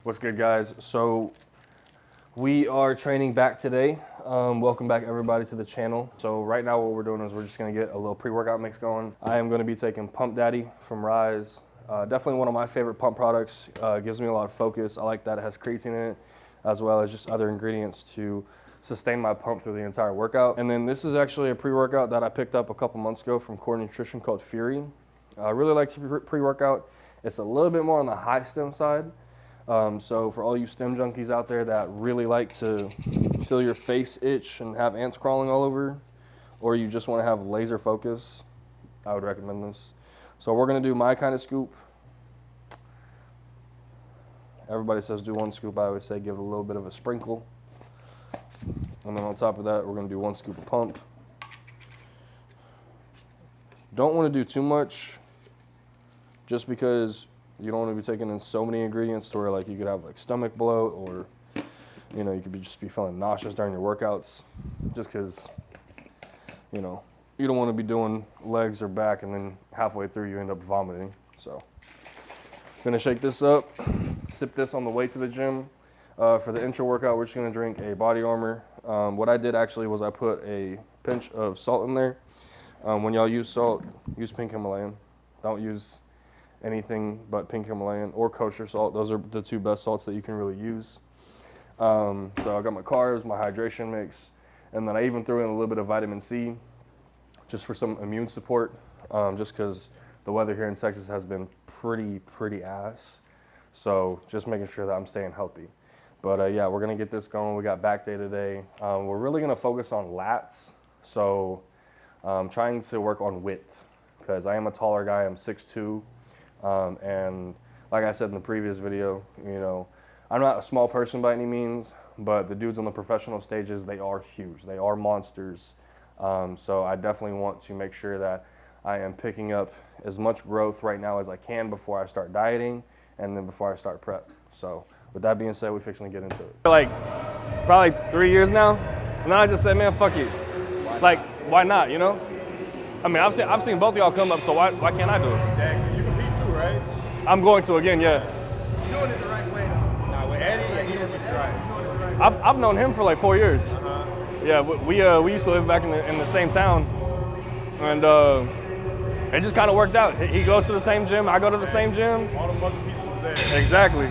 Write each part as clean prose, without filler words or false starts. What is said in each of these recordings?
What's good, guys? So we are training back today. Welcome back everybody to the channel. So right now what we're doing is we're just gonna get a little pre-workout mix going. I am gonna be taking Pump Daddy from Rise. Definitely one of my favorite pump products. Gives me a lot of focus. I like that it has creatine in it, as well as just other ingredients to sustain my pump through the entire workout. And then this is actually a pre-workout that I picked up a couple months ago from Core Nutrition called Fury. I really like pre-workout. It's a little bit more on the high stem side. So for all you stem junkies out there that really like to feel your face itch and have ants crawling all over, or you just want to have laser focus, I would recommend this. So we're gonna do my kind of scoop. Everybody says do one scoop. I always say give it a little bit of a sprinkle. And then on top of that, we're gonna do one scoop of pump. Don't want to do too much, just because you don't want to be taking in so many ingredients to where like you could have like stomach bloat, or you know, you could just be feeling nauseous during your workouts, just because you know you don't want to be doing legs or back and then halfway through you end up vomiting. So I'm gonna shake this up, sip this on the way to the gym. For the intro workout, we're just gonna drink a Body Armor. What I did actually was I put a pinch of salt in there. When y'all use salt, use pink Himalayan. Don't use anything but pink Himalayan or kosher salt. Those are the two best salts that you can really use. So I got my carbs, my hydration mix, and then I even threw in a little bit of vitamin C just for some immune support, just because the weather here in Texas has been pretty ass. So just making sure that I'm staying healthy. But yeah, we're gonna get this going. We got back day today. We're really gonna focus on lats. So trying to work on width, because I am a taller guy. I'm 6'2". And like I said in the previous video, you know, I'm not a small person by any means, but the dudes on the professional stages, they are huge. They are monsters. So I definitely want to make sure that I am picking up as much growth right now as I can before I start dieting and then before I start prep. So with that being said, we're fixing to get into it. Like probably 3 years now, and then I just said, man, fuck it. Like, why not, you know? I mean, I've seen both of y'all come up, so why can't I do it? Exactly. You compete too, right? I'm going to again, yeah. You're doing it the right way, though. Nah, with Eddie, he was right. I've known him for like 4 years. Yeah, we used to live back in the same town, and it just kind of worked out. He goes to the same gym, I go to the same gym. All the other people was there. Exactly.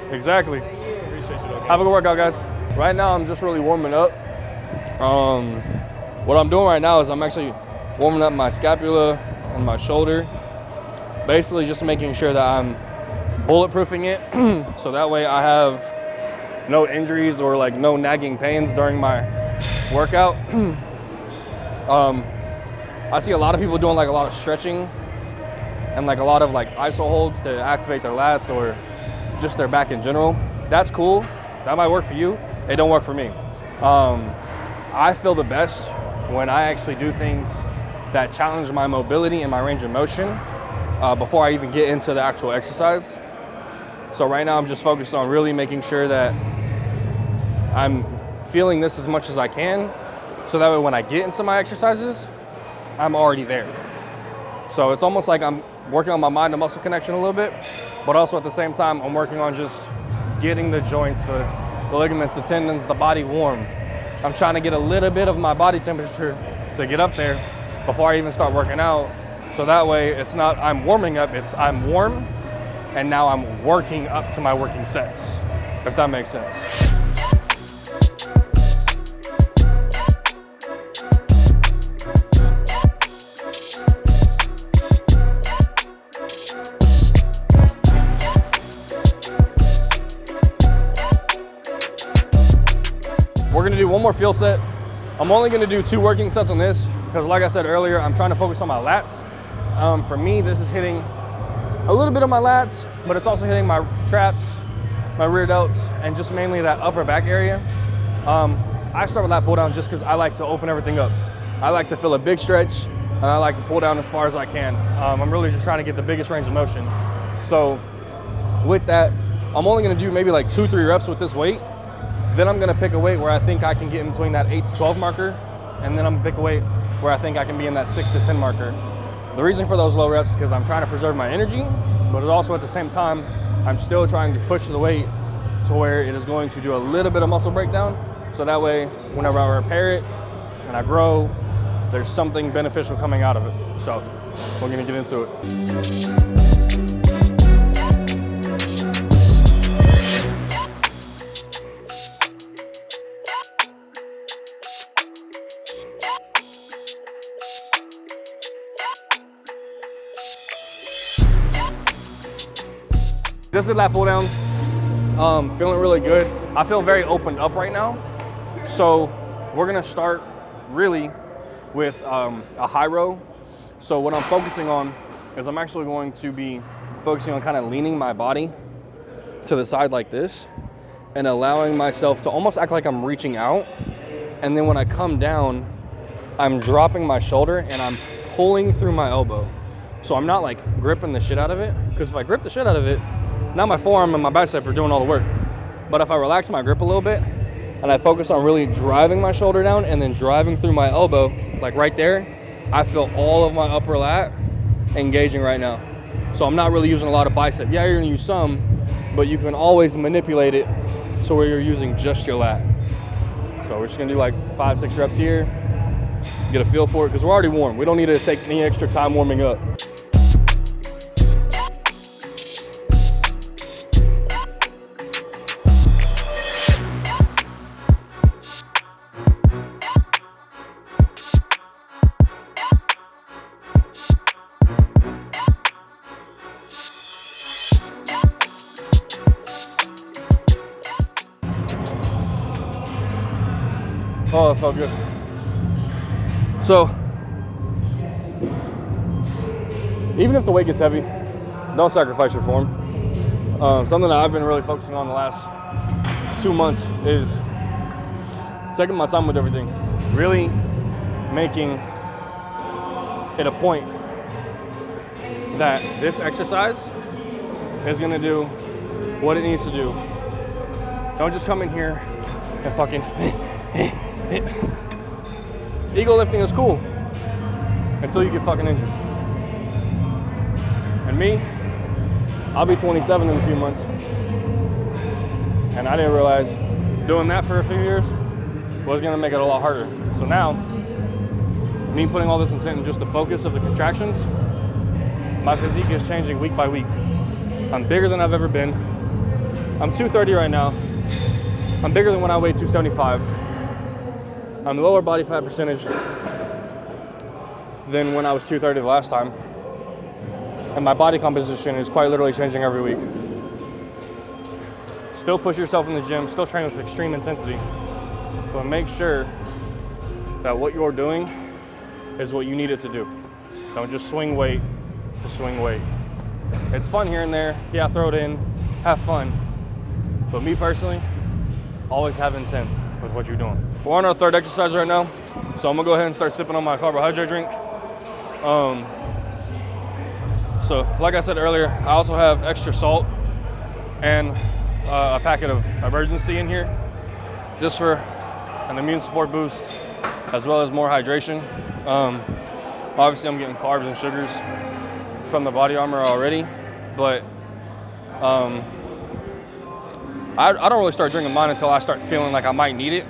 Appreciate you, though. Have a good workout, guys. Right now, I'm just really warming up. What I'm doing right now is I'm actually warming up my scapula and my shoulder. Basically just making sure that I'm bulletproofing it so that way I have no injuries or like no nagging pains during my workout. I see a lot of people doing like a lot of stretching and like a lot of like iso holds to activate their lats or just their back in general. That's cool. That might work for you. It don't work for me. I feel the best when I actually do things that challenge my mobility and my range of motion before I even get into the actual exercise. So right now I'm just focused on really making sure that I'm feeling this as much as I can, so that way when I get into my exercises, I'm already there. So it's almost like I'm working on my mind to muscle connection a little bit, but also at the same time, I'm working on just getting the joints, the ligaments, the tendons, the body warm. I'm trying to get a little bit of my body temperature to get up there before I even start working out. So that way it's not I'm warming up, it's I'm warm and now I'm working up to my working sets, if that makes sense. We're gonna do one more field set. I'm only gonna do 2 working sets on this because like I said earlier, I'm trying to focus on my lats. For me, this is hitting a little bit of my lats, but it's also hitting my traps, my rear delts, and just mainly that upper back area. I start with lat pull down just because I like to open everything up. I like to feel a big stretch, and I like to pull down as far as I can. I'm really just trying to get the biggest range of motion. So with that, I'm only gonna do maybe like 2-3 reps with this weight. Then I'm gonna pick a weight where I think I can get in between that 8 to 12 marker, and then I'm gonna pick a weight where I think I can be in that 6 to 10 marker. The reason for those low reps is because I'm trying to preserve my energy, but also at the same time, I'm still trying to push the weight to where it is going to do a little bit of muscle breakdown. So that way, whenever I repair it and I grow, there's something beneficial coming out of it. So we're gonna get into it. Just did that pull down, feeling really good. I feel very opened up right now. So we're gonna start really with a high row. So what I'm focusing on is I'm actually going to be focusing on kind of leaning my body to the side like this and allowing myself to almost act like I'm reaching out. And then when I come down, I'm dropping my shoulder and I'm pulling through my elbow. So I'm not like gripping the shit out of it, because if I grip the shit out of it, now my forearm and my bicep are doing all the work. But if I relax my grip a little bit and I focus on really driving my shoulder down and then driving through my elbow, like right there, I feel all of my upper lat engaging right now. So I'm not really using a lot of bicep. Yeah, you're gonna use some, but you can always manipulate it to where you're using just your lat. So we're just gonna do like 5-6 reps here, get a feel for it, because we're already warm. We don't need to take any extra time warming up. Oh, that felt good. So, even if the weight gets heavy, don't sacrifice your form. Something that I've been really focusing on the last 2 months is taking my time with everything. Really making it a point that this exercise is gonna do what it needs to do. Don't just come in here and fucking ego lifting is cool until you get fucking injured. And me, I'll be 27 in a few months, and I didn't realize doing that for a few years was gonna make it a lot harder. So now, me putting all this intent in just the focus of the contractions, my physique is changing week by week. I'm bigger than I've ever been. I'm 230 right now. I'm bigger than when I weighed 275. I'm lower body fat percentage than when I was 230 the last time. And my body composition is quite literally changing every week. Still push yourself in the gym, still train with extreme intensity, but make sure that what you're doing is what you need it to do. Don't just swing weight to swing weight. It's fun here and there. Yeah, throw it in, have fun. But me personally, always have intent with what you're doing. We're on our third exercise right now, so I'm gonna go ahead and start sipping on my carbohydrate drink. So like I said earlier, I also have extra salt and a packet of Emergency in here, just for an immune support boost, as well as more hydration. Obviously I'm getting carbs and sugars from the Body Armor already, but I don't really start drinking mine until I start feeling like I might need it.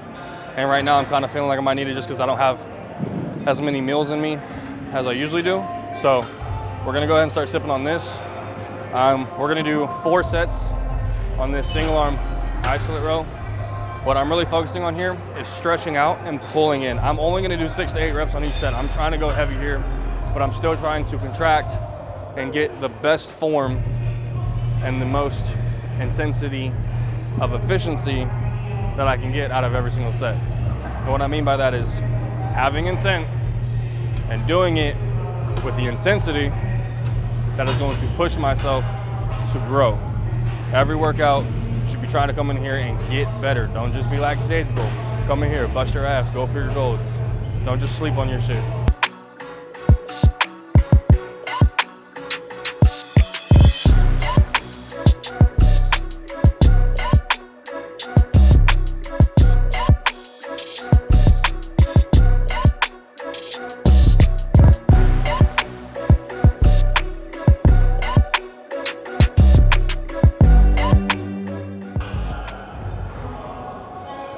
And right now I'm kind of feeling like I might need it just because I don't have as many meals in me as I usually do. So we're gonna go ahead and start sipping on this. We're gonna do 4 sets on this single arm isolate row. What I'm really focusing on here is stretching out and pulling in. I'm only gonna do 6 to 8 reps on each set. I'm trying to go heavy here, but I'm still trying to contract and get the best form and the most intensity of efficiency that I can get out of every single set. And what I mean by that is having intent and doing it with the intensity that is going to push myself to grow. Every workout should be trying to come in here and get better. Don't just be lackadaisical. Come in here, bust your ass, go for your goals. Don't just sleep on your shit.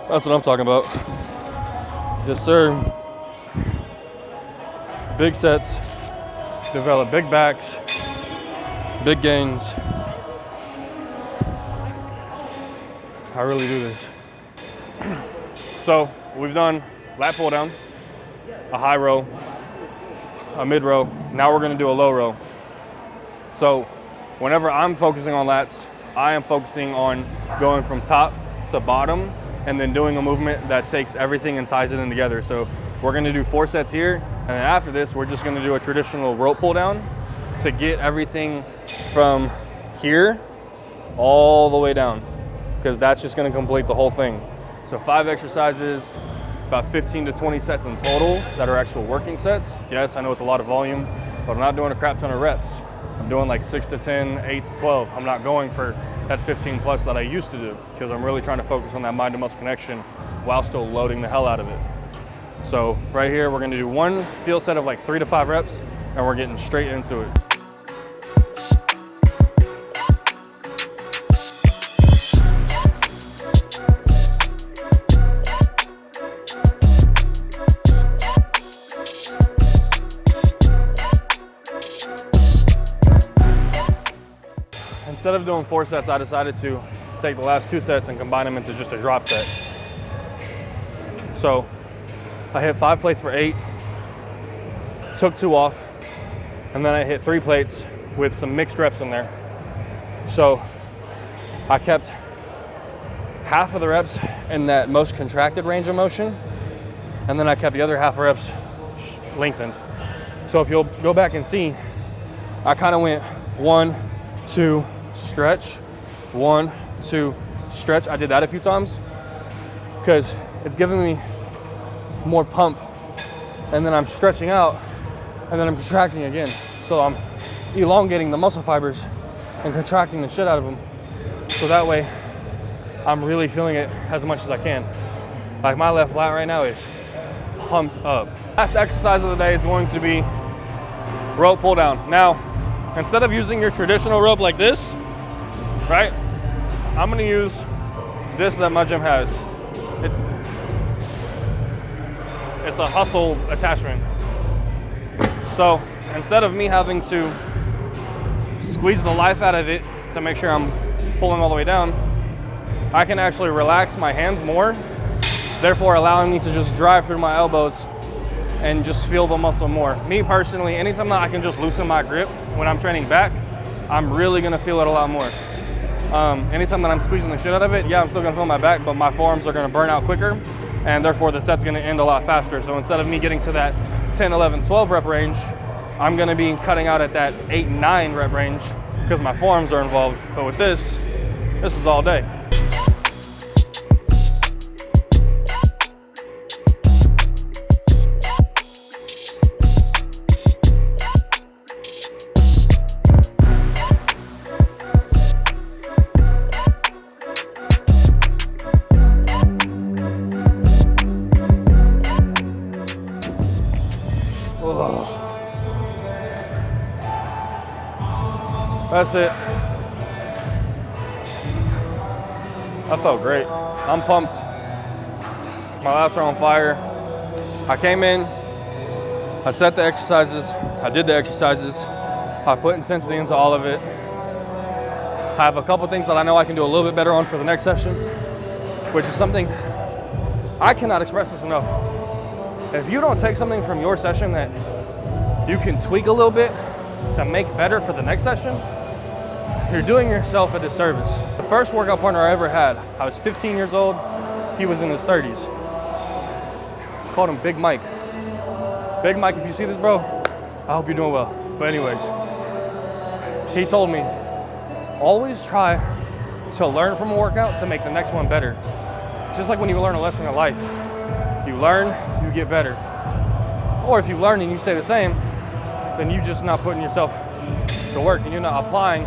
That's what I'm talking about. Yes, sir. Big sets, develop big backs, big gains. I really do this. So we've done lat pull down, a high row, a mid row. Now we're gonna do a low row. So whenever I'm focusing on lats, I am focusing on going from top to bottom and then doing a movement that takes everything and ties it in together. So we're gonna do 4 sets here, and then after this, we're just gonna do a traditional rope pull down to get everything from here all the way down, because that's just gonna complete the whole thing. So 5 exercises, about 15 to 20 sets in total that are actual working sets. Yes, I know it's a lot of volume, but I'm not doing a crap ton of reps. I'm doing like 6 to 10, 8 to 12. I'm not going for that 15 plus that I used to do, because I'm really trying to focus on that mind to muscle connection while still loading the hell out of it. So right here, we're gonna do one field set of like 3 to 5 reps, and we're getting straight into it. Instead of doing 4 sets, I decided to take the last 2 sets and combine them into just a drop set. So I hit 5 plates for 8, took 2 off, and then I hit 3 plates with some mixed reps in there. So I kept half of the reps in that most contracted range of motion, and then I kept the other half of reps lengthened. So if you'll go back and see, I kind of went 1, 2, stretch, 1, 2, stretch. I did that a few times because it's giving me more pump, and then I'm stretching out, and then I'm contracting again. So I'm elongating the muscle fibers and contracting the shit out of them. So that way I'm really feeling it as much as I can. Like my left lat right now is pumped up. Last exercise of the day is going to be rope pull down. Now, instead of using your traditional rope like this, right, I'm gonna use this that my gym has. It's a hustle attachment. So instead of me having to squeeze the life out of it to make sure I'm pulling all the way down, I can actually relax my hands more, therefore allowing me to just drive through my elbows and just feel the muscle more. Me personally, anytime that I can just loosen my grip when I'm training back, I'm really gonna feel it a lot more. Anytime that I'm squeezing the shit out of it, yeah, I'm still gonna feel my back, but my forearms are gonna burn out quicker, and therefore the set's gonna end a lot faster. So instead of me getting to that 10, 11, 12 rep range, I'm gonna be cutting out at that 8, 9 rep range because my forearms are involved. But with this is all day. That's it. That felt great. I'm pumped. My lats are on fire. I came in, I set the exercises, I did the exercises, I put intensity into all of it. I have a couple things that I know I can do a little bit better on for the next session, which is something I cannot express this enough. If you don't take something from your session that you can tweak a little bit to make better for the next session, you're doing yourself a disservice. The first workout partner I ever had, I was 15 years old, he was in his 30s. Called him Big Mike. Big Mike, if you see this, bro, I hope you're doing well. But anyways, he told me, always try to learn from a workout to make the next one better. Just like when you learn a lesson in life. You learn, you get better. Or if you learn and you stay the same, then you're just not putting yourself to work and you're not applying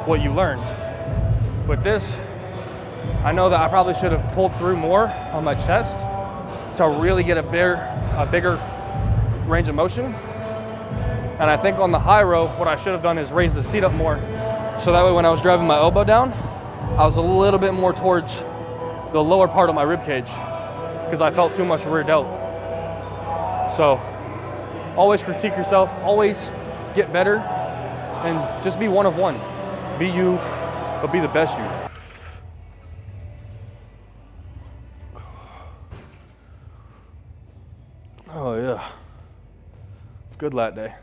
what you learned. With this, I know that I probably should have pulled through more on my chest to really get a bigger range of motion. And I think on the high row, what I should have done is raise the seat up more. So that way when I was driving my elbow down, I was a little bit more towards the lower part of my rib cage because I felt too much rear delt. So always critique yourself, always get better, and just be one of one. Be you, but be the best you. Oh yeah, good lat day.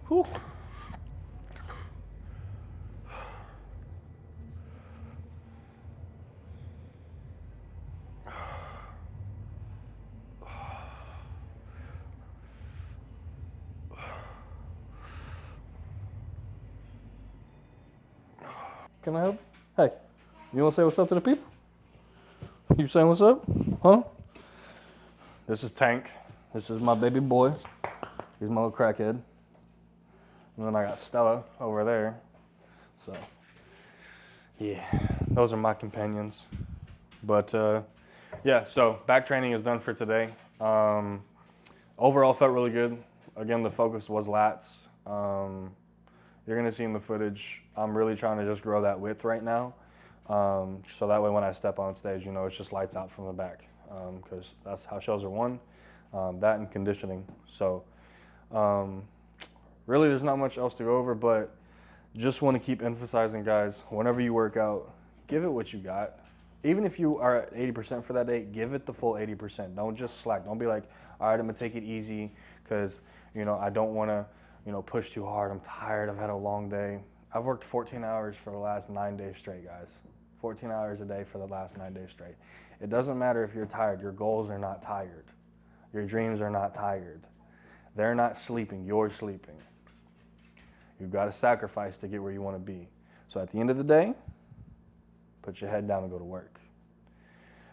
Whew. Can I help? Hey, you want to say what's up to the people? You saying what's up? Huh? This is Tank. This is my baby boy. He's my little crackhead. And then I got Stella over there. So, yeah, those are my companions. But, yeah, so back training is done for today. Overall felt really good. Again, the focus was lats. You're gonna see in the footage, I'm really trying to just grow that width right now. So that way when I step on stage, you know, it's just lights out from the back. Because that's how shows are won. That and conditioning. So, really, there's not much else to go over, but just want to keep emphasizing, guys, whenever you work out, give it what you got. Even if you are at 80% for that day, give it the full 80%. Don't just slack. Don't be like, all right, I'm going to take it easy because, you know, I don't want to, you know, push too hard. I'm tired. I've had a long day. I've worked 14 hours for the last 9 days straight, guys. 14 hours a day for the last 9 days straight. It doesn't matter if you're tired. Your goals are not tired. Your dreams are not tired. They're not sleeping. You're sleeping. You've got to sacrifice to get where you want to be. So at the end of the day, put your head down and go to work.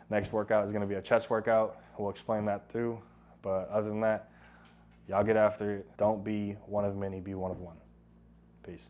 Next workout is going to be a chest workout. We'll explain that too. But other than that, y'all get after it. Don't be one of many, be one of one. Peace.